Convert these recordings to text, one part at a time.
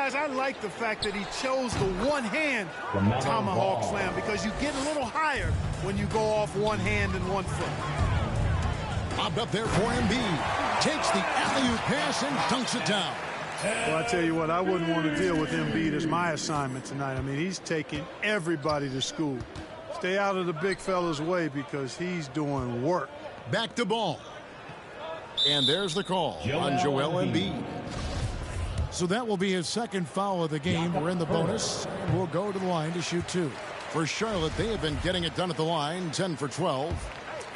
guys, I like the fact that he chose the one-hand tomahawk slam because you get a little higher when you go off one hand and one foot. Bobbed up there for Embiid. Takes the alley-oop pass and dunks it down. Well, I tell you what, I wouldn't want to deal with Embiid as my assignment tonight. I mean, he's taking everybody to school. Stay out of the big fella's way because he's doing work. Back to ball. And there's the call on Joel Embiid. So that will be his second foul of the game. We're in the bonus, and we'll go to the line to shoot two. For Charlotte, they have been getting it done at the line, 10 for 12.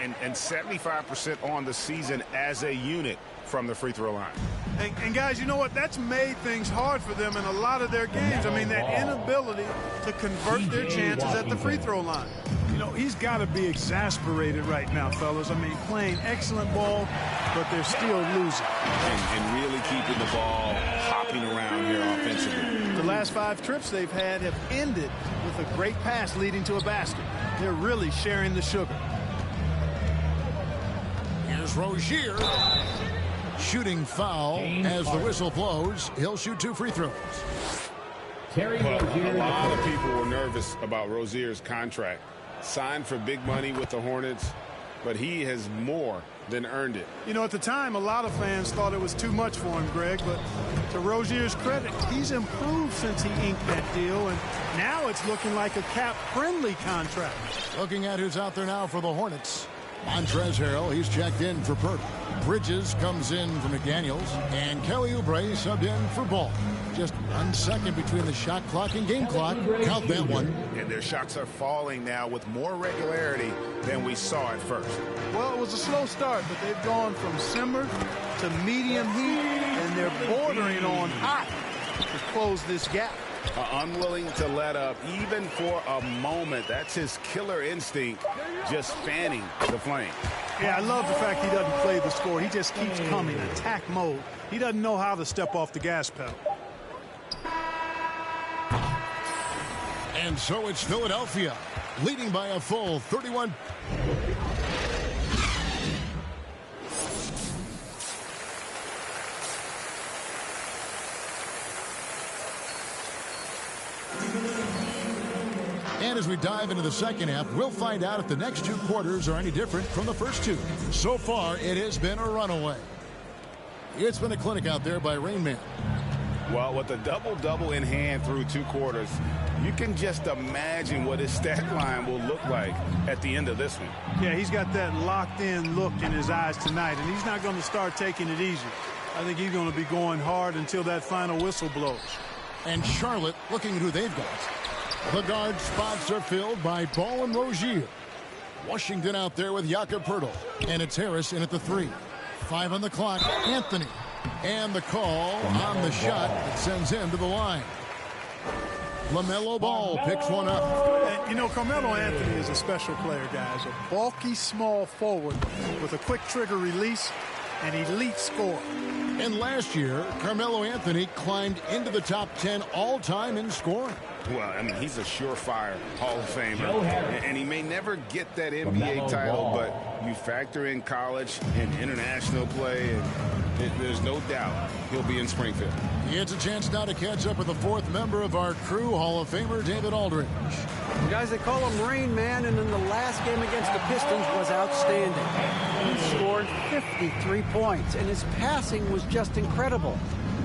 And 75% on the season as a unit from the free throw line. And guys, you know what? That's made things hard for them in a lot of their games. I mean, that inability to convert their chances at the free throw line. You know, he's got to be exasperated right now, fellas. I mean, playing excellent ball, but they're still losing. And really keeping the ball hopping around here offensively. The last 5 trips they've had have ended with a great pass leading to a basket. They're really sharing the sugar. Here's Rozier. Shooting foul as the whistle blows. He'll shoot 2 free throws. Well, a lot of people were nervous about Rozier's contract. Signed for big money with the Hornets, but he has more than earned it. You know, at the time, a lot of fans thought it was too much for him, Greg, but to Rozier's credit, he's improved since he inked that deal, and now it's looking like a cap-friendly contract. Looking at who's out there now for the Hornets. Montrezl Harrell, he's checked in for Pert. Bridges comes in for McDaniels, and Kelly Oubre subbed in for Ball. Just 1 second between the shot clock and game clock. Count that one. And their shots are falling now with more regularity than we saw at first. Well, it was a slow start, but they've gone from simmer to medium heat, and they're bordering on hot to close this gap. Unwilling to let up even for a moment. That's his killer instinct, just fanning the flame. Yeah, I love the fact he doesn't play the score. He just keeps coming, attack mode. He doesn't know how to step off the gas pedal. And so it's Philadelphia, leading by a full 31. And as we dive into the second half, we'll find out if the next 2 quarters are any different from the first 2. So far, it has been a runaway. It's been a clinic out there by Rain Man. Well, with a double-double in hand through 2 quarters, you can just imagine what his stat line will look like at the end of this one. Yeah, he's got that locked-in look in his eyes tonight, and he's not going to start taking it easy. I think he's going to be going hard until that final whistle blows. And Charlotte, looking at who they've got. The guard spots are filled by Ball and Rozier. Washington out there with Jakob Poeltl. And it's Harris in at the 3. 5 on the clock. Anthony. And the call on the shot that sends him to the line. LaMelo Ball picks one up. And, you know, Carmelo Anthony is a special player, guys. A bulky, small forward with a quick trigger release and elite score. And last year, Carmelo Anthony climbed into the top 10 all-time in scoring. Well, I mean, he's a surefire Hall of Famer. And he may never get that NBA title, but you factor in college and international play, and there's no doubt he'll be in Springfield. It's a chance now to catch up with the 4th member of our crew, Hall of Famer David Aldridge. Guys, they call him Rain Man, and in the last game against the Pistons was outstanding. He scored 53 points, and his passing was just incredible.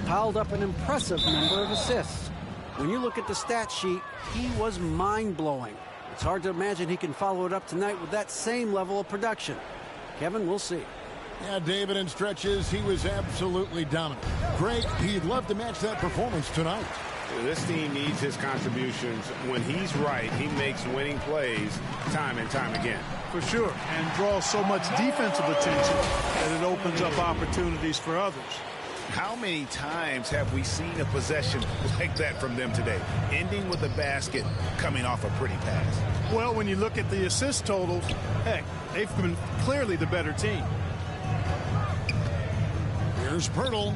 Piled up an impressive number of assists. When you look at the stat sheet, he was mind-blowing. It's hard to imagine he can follow it up tonight with that same level of production. Kevin, we'll see. Yeah, David, in stretches, he was absolutely dominant. Greg, he'd love to match that performance tonight. This team needs his contributions. When he's right, he makes winning plays time and time again. For sure, and draws so much defensive attention that it opens up opportunities for others. How many times have we seen a possession like that from them today, ending with a basket coming off a pretty pass? Well, when you look at the assist totals, heck, they've been clearly the better team. Here's Poeltl.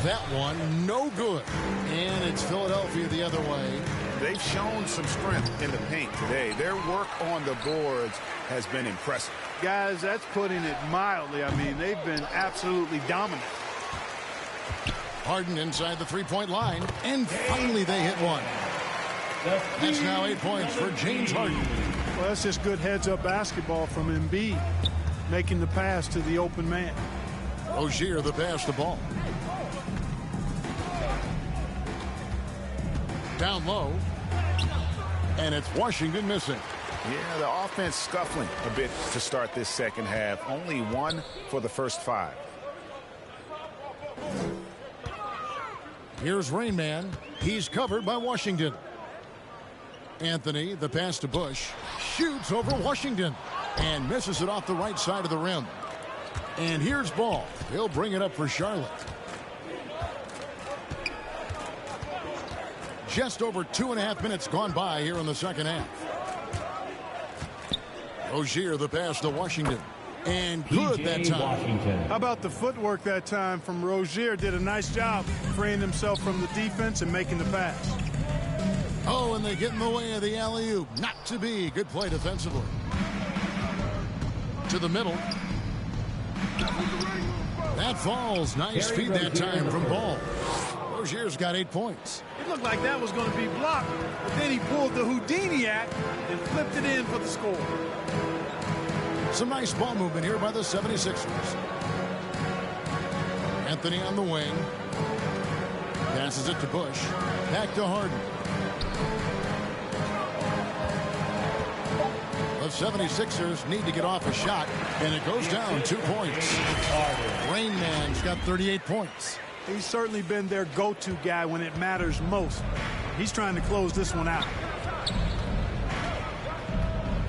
That one, no good. And it's Philadelphia the other way. They've shown some strength in the paint today. Their work on the boards has been impressive. Guys, that's putting it mildly. I mean, they've been absolutely dominant. Harden inside the three-point line, and finally they hit one. That's now 8 points for James Harden. Well, that's just good heads-up basketball from Embiid, making the pass to the open man. Rozier the pass the ball. Down low. And it's Washington missing. Yeah, the offense scuffling a bit to start this second half. Only one for the first 5. Here's Rain Man. He's covered by Washington. Anthony, the pass to Bush, shoots over Washington and misses it off the right side of the rim. And here's Ball. He'll bring it up for Charlotte. Just over 2.5 minutes gone by here in the second half. Rozier the pass to Washington. And good that time. Washington. How about the footwork that time from Rozier? Did a nice job freeing himself from the defense and making the pass. Oh, and they get in the way of the alley-oop. Not to be. Good play defensively. To the middle. That falls. Nice feed that time from Ball. Rozier's got 8 points. It looked like that was going to be blocked, but then he pulled the Houdini act and flipped it in for the score. Some nice ball movement here by the 76ers. Anthony on the wing. Passes it to Bush. Back to Harden. The 76ers need to get off a shot, and it goes down 2 points. Rain Man's got 38 points. He's certainly been their go-to guy when it matters most. He's trying to close this one out.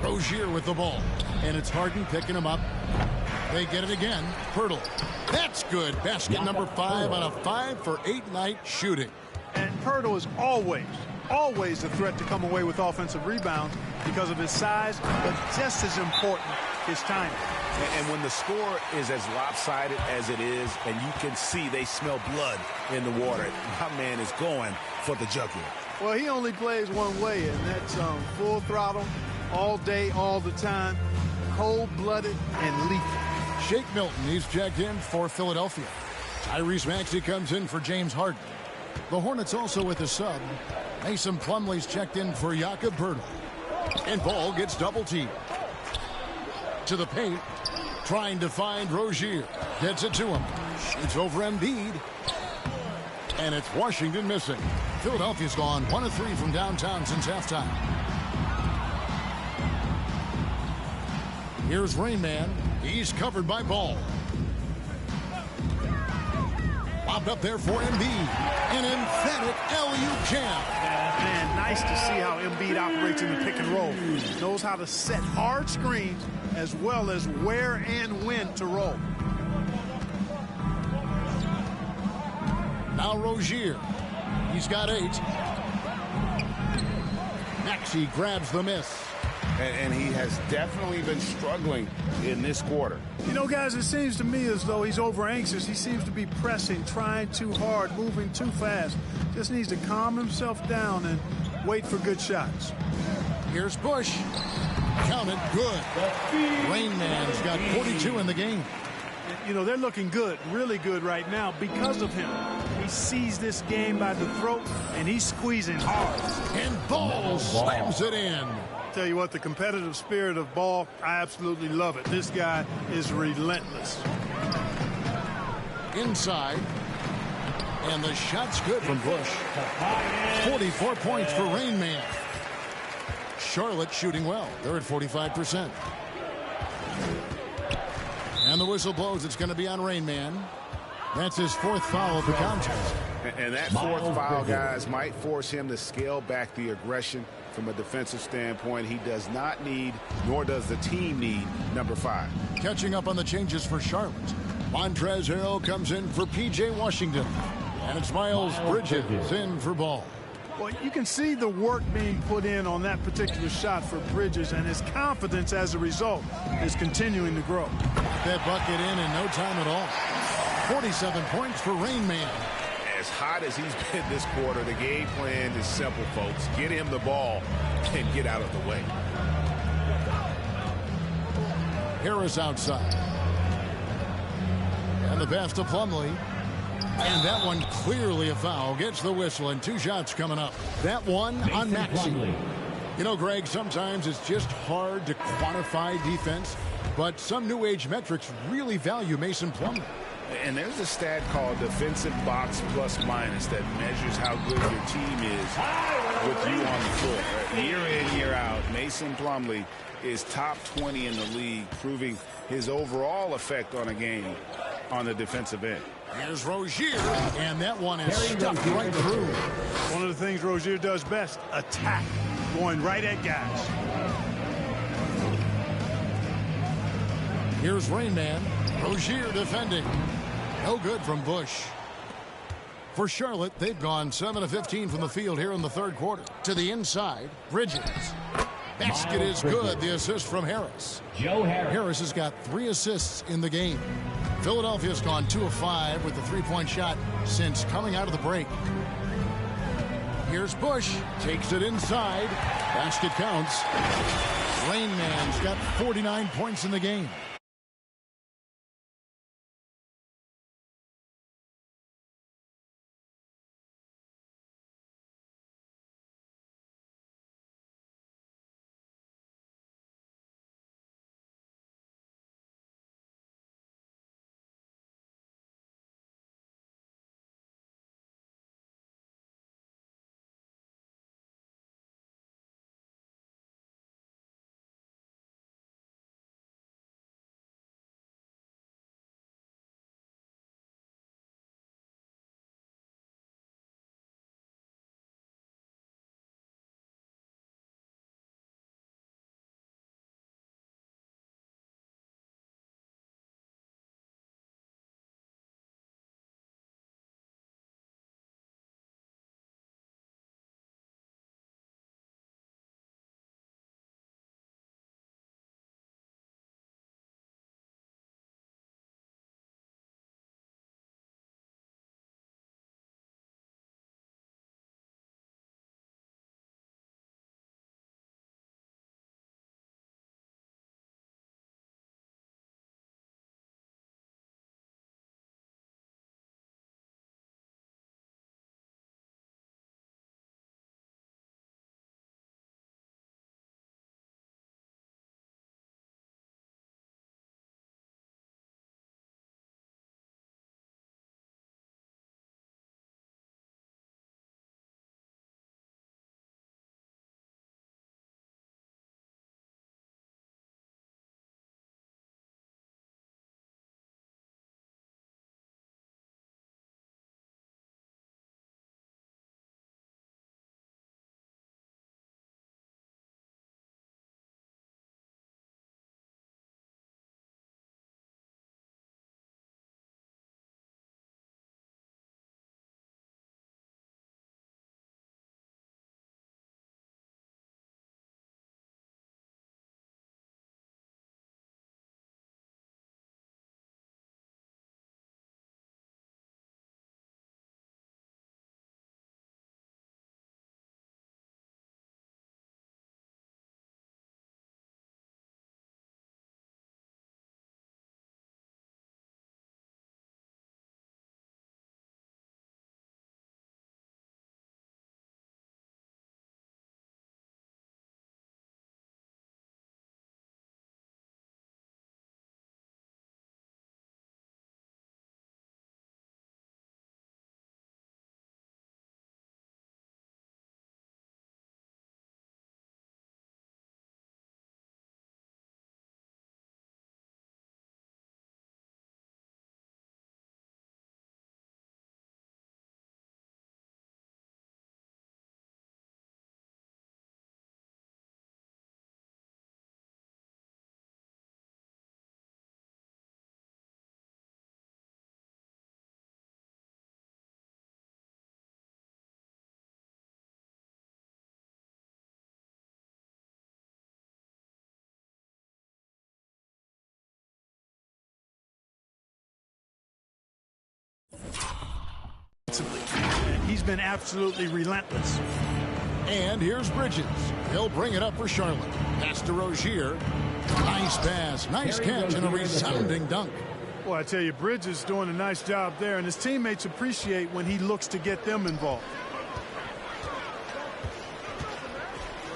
Rozier with the ball. And it's Harden picking him up. They get it again. Pirtle. That's good. Basket number 5 on a 5-for-8 night shooting. And Pirtle is always a threat to come away with offensive rebounds because of his size, but just as important, his timing. And when the score is as lopsided as it is, and you can see they smell blood in the water, my man is going for the jugular. Well, he only plays one way, and that's full throttle, all day, all the time, cold-blooded and lethal. Shake Milton, he's checked in for Philadelphia. Tyrese Maxey comes in for James Harden. The Hornets also with a sub. Mason Plumlee's checked in for Jakob Poeltl. And Ball gets double-teamed. To the paint, trying to find Rozier. Gets it to him. Shoots over Embiid. And it's Washington missing. Philadelphia's gone 1 of 3 from downtown since halftime. Here's Rain Man. He's covered by Ball. Bobbed up there for Embiid. An emphatic alley-oop jam. Man, nice to see how Embiid operates in the pick and roll. Knows how to set hard screens as well as where and when to roll. Now Rozier. He's got 8. Maxey grabs the miss. And he has definitely been struggling in this quarter. You know, guys, it seems to me as though he's over anxious. He seems to be pressing, trying too hard, moving too fast. Just needs to calm himself down and wait for good shots. Here's Bush. Counted good. Rain Man's got 42 in the game. You know, they're looking good, really good right now because of him. He sees this game by the throat, and he's squeezing hard. And Ball slams it in. Tell you what, the competitive spirit of Ball, I absolutely love it. This guy is relentless. Inside. And the shot's good from Bush. 44 points for Rain Man. Charlotte shooting well. They're at 45%. And the whistle blows. It's going to be on Rain Man. That's his 4th foul of the contest. And that 4th foul, guys, might force him to scale back the aggression from a defensive standpoint. He does not need, nor does the team need, number 5. Catching up on the changes for Charlotte. Montrezl Harrell comes in for P.J. Washington. And it's Miles Bridges in for Ball. Well, you can see the work being put in on that particular shot for Bridges, and his confidence as a result is continuing to grow. That bucket in no time at all. 47 points for Rain Man. As hot as he's been this quarter, the game plan is simple, folks. Get him the ball and get out of the way. Harris outside. And the pass to Plumlee. And that one clearly a foul. Gets the whistle, and 2 shots coming up. That one on Maxey. You know, Greg, sometimes it's just hard to quantify defense, but some new age metrics really value Mason Plumlee. And there's a stat called defensive box plus minus that measures how good your team is with you on the floor. Year in, year out, Mason Plumlee is top 20 in the league, proving his overall effect on a game on the defensive end. Here's Rozier, and that one is stuffed right through. One of the things Rozier does best, attack, going right at guys. Here's Rain Man. Rozier defending. No good from Bush. For Charlotte, they've gone 7 of 15 from the field here in the third quarter. To the inside, Bridges. Basket is good. The assist from Harris. Harris has got 3 assists in the game. Philadelphia's gone 2 of 5 with the three-point shot since coming out of the break. Here's Bush. Takes it inside. Basket counts. Rain Man's got 49 points in the game. He's been absolutely relentless. And here's Bridges. He'll bring it up for Charlotte. Pass to Rozier. Nice pass. Nice catch and a resounding dunk. Well, I tell you, Bridges is doing a nice job there, and his teammates appreciate when he looks to get them involved.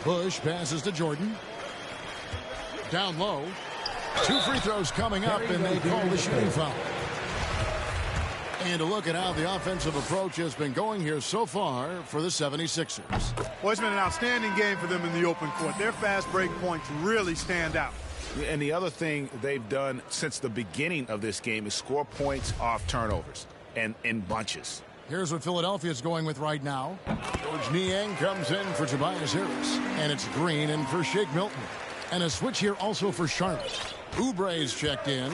Bush passes to Jordan. Down low. 2 free throws coming up, and they call the shooting foul. And a look at how the offensive approach has been going here so far for the 76ers. Well, it's been an outstanding game for them in the open court. Their fast break points really stand out. And the other thing they've done since the beginning of this game is score points off turnovers and in bunches. Here's what Philadelphia's going with right now. George Niang comes in for Tobias Harris. And it's Green in for Shake Milton. And a switch here also for Charlotte. Oubre's checked in.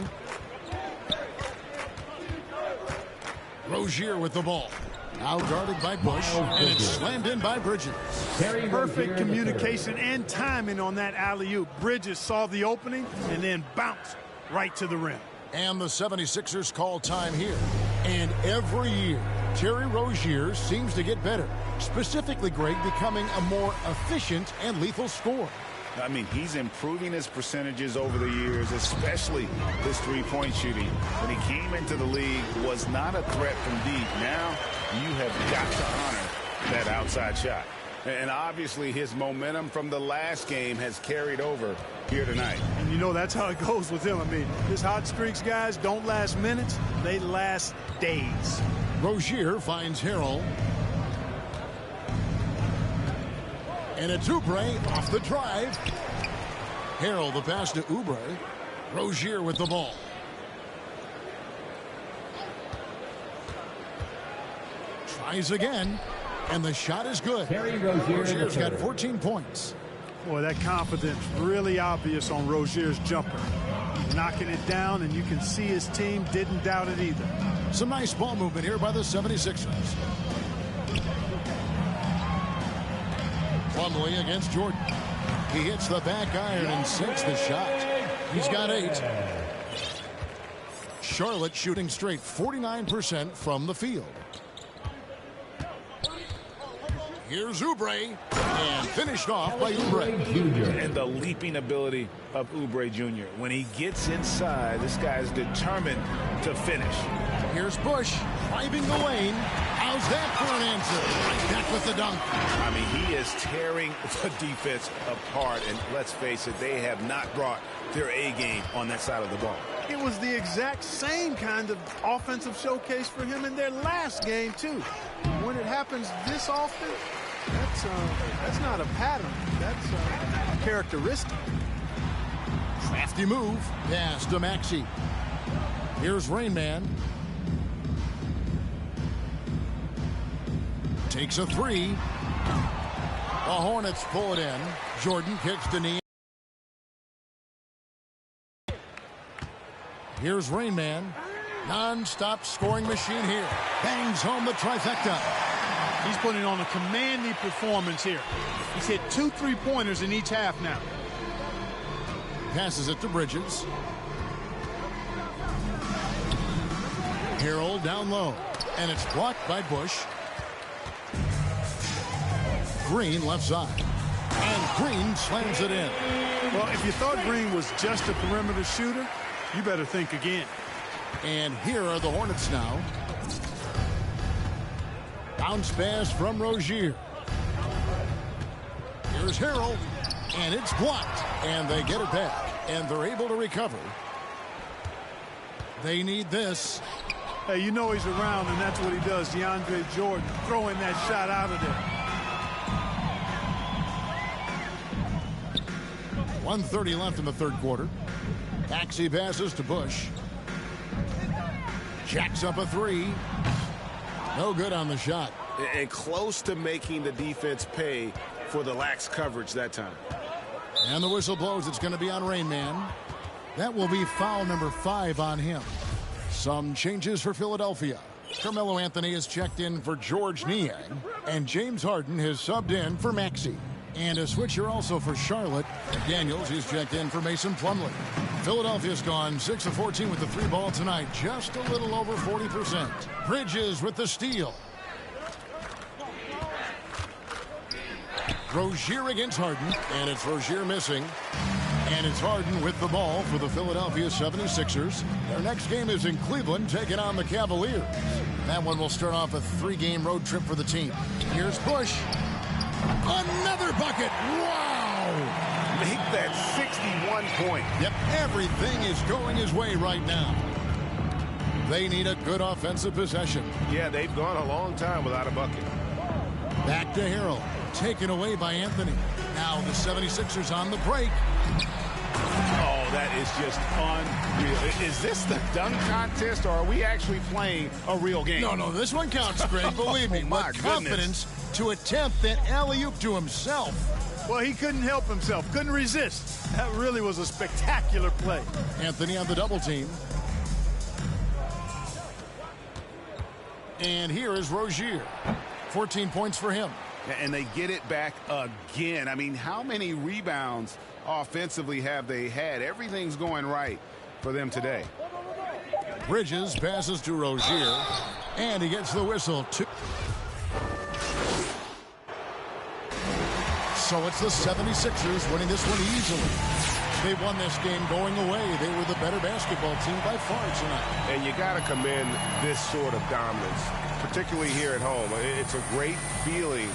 Rozier with the ball. Now guarded by Bush. And it's slammed in by Bridges. Perfect communication and timing on that alley-oop. Bridges saw the opening and then bounced right to the rim. And the 76ers call time here. And every year, Terry Rozier seems to get better. Specifically, Greg, becoming a more efficient and lethal scorer. I mean, he's improving his percentages over the years, especially his three-point shooting. When he came into the league, was not a threat from deep. Now, you have got to honor that outside shot. And obviously, his momentum from the last game has carried over here tonight. And you know that's how it goes with him. I mean, his hot streaks, guys, don't last minutes. They last days. Rozier finds Harrell. And it's Oubre off the drive. Harrell the pass to Oubre. Rozier with the ball. Tries again. And the shot is good. Rozier's got 14 points. Boy, that confidence really obvious on Rozier's jumper. Knocking it down, and you can see his team didn't doubt it either. Some nice ball movement here by the 76ers. Plumlee against Jordan. He hits the back iron and sinks the shot. He's got 8. Charlotte shooting straight 49% from the field. Here's Oubre, and finished off by Oubre. And the leaping ability of Oubre Jr. When he gets inside, this guy's determined to finish. Here's Bush driving the lane. How's that for an answer? Right back with the dunk. I mean, he is tearing the defense apart. And let's face it, they have not brought their A game on that side of the ball. It was the exact same kind of offensive showcase for him in their last game, too. When it happens this often, that's not a pattern. That's a characteristic. Crafty move. Pass to Maxey. Here's Rain Man. Takes a 3. The Hornets pull it in. Jordan kicks to knee. Here's Rain Man. Non-stop scoring machine here. Bangs home the trifecta. He's putting on a commanding performance here. He's hit 2 3-pointers in each half now. Passes it to Bridges. Harrell down low. And it's blocked by Bush. Green left side. And Green slams it in. Well, if you thought Green was just a perimeter shooter, you better think again. And here are the Hornets now. Bounce pass from Rozier. Here's Harrell. And it's blocked. And they get it back. And they're able to recover. They need this. Hey, you know he's around, and that's what he does. DeAndre Jordan throwing that shot out of there. 1:30 left in the third quarter. Maxey passes to Bush. Jacks up a 3. No good on the shot. And close to making the defense pay for the lax coverage that time. And the whistle blows. It's going to be on Rain Man. That will be foul number 5 on him. Some changes for Philadelphia. Carmelo Anthony has checked in for George Niang. And James Harden has subbed in for Maxey. And a switcher also for Charlotte. Daniels is checked in for Mason Plumlee. Philadelphia's gone 6 of 14 with the 3 ball tonight. Just a little over 40%. Bridges with the steal. Rozier against Harden. And it's Rozier missing. And it's Harden with the ball for the Philadelphia 76ers. Their next game is in Cleveland, taking on the Cavaliers. That one will start off a 3-game road trip for the team. Here's Bush. Another bucket. Wow. Make that 61 point. Yep, everything is going his way right now. They need a good offensive possession. Yeah, they've gone a long time without a bucket. Back to Harrell. Taken away by Anthony. Now the 76ers on the break. Oh, that is just unreal. Is this the dunk contest, or are we actually playing a real game? No, this one counts, Greg. Believe me. My But confidence to attempt that alley-oop to himself. Well, he couldn't help himself. Couldn't resist. That really was a spectacular play. Anthony on the double team. And here is Rozier. 14 points for him. And they get it back again. I mean, how many rebounds offensively have they had? Everything's going right for them today. Bridges passes to Rozier. And he gets the whistle. So it's the 76ers winning this one easily. They won this game going away. They were the better basketball team by far tonight. And you got to commend this sort of dominance, particularly here at home. It's a great feeling